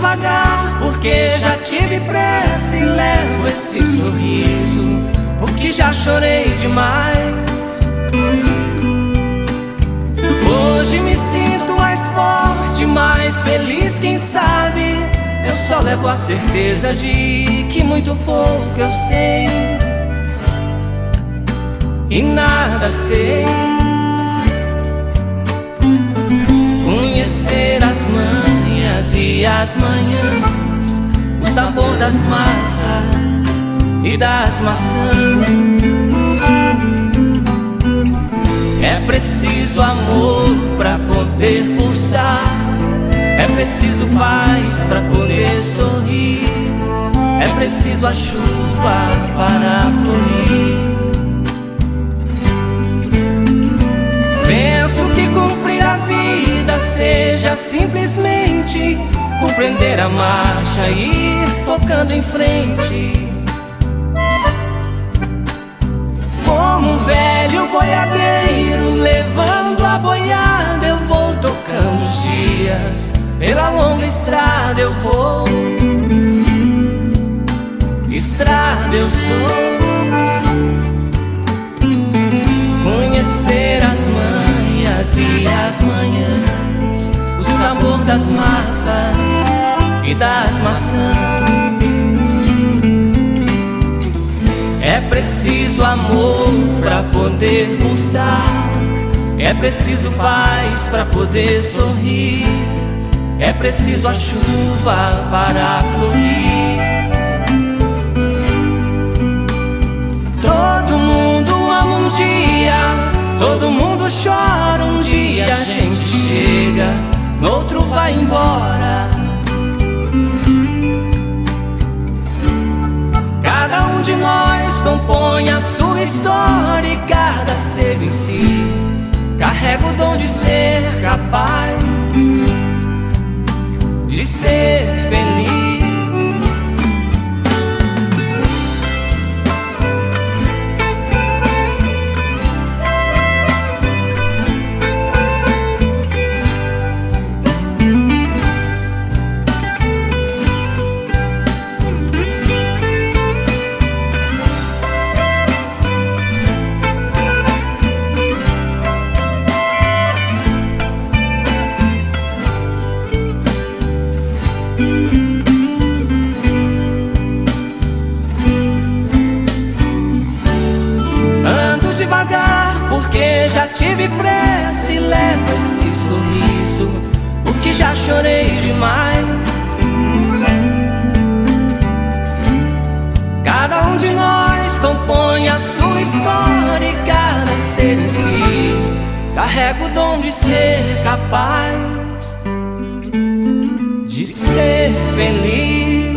devagar, porque já tive pressa e levo esse sorriso, porque já chorei demais. Hoje me sinto mais forte, mais feliz, quem sabe. Eu só levo a certeza de que muito pouco eu sei e nada sei. Conhecer as manhas e as manhãs, o sabor das massas e das maçãs. É preciso amor pra poder pulsar, é preciso paz pra poder sorrir, é preciso a chuva para florir. Penso que cumprir a vida seja simplesmente compreender a marcha e ir tocando em frente. Como um velho boiadeiro levando a boiada, eu vou tocando os dias, pela longa estrada eu vou. Estrada eu sou. Conhecer as manhas e as manhãs, o sabor das massas e das maçãs. É preciso amor pra poder pulsar, é preciso paz pra poder sorrir, é preciso a chuva para florir. Todo mundo ama um dia, todo mundo chora um dia. A gente chega, no outro vai embora. Cada um de nós compõe a sua história e cada ser em si carrega o dom de ser capaz de ser feliz. Ando devagar, porque já tive pressa e levo esse sorriso, porque já chorei demais. Cada um de nós compõe a sua história e cada ser em si carrega o dom de ser capaz de ser feliz.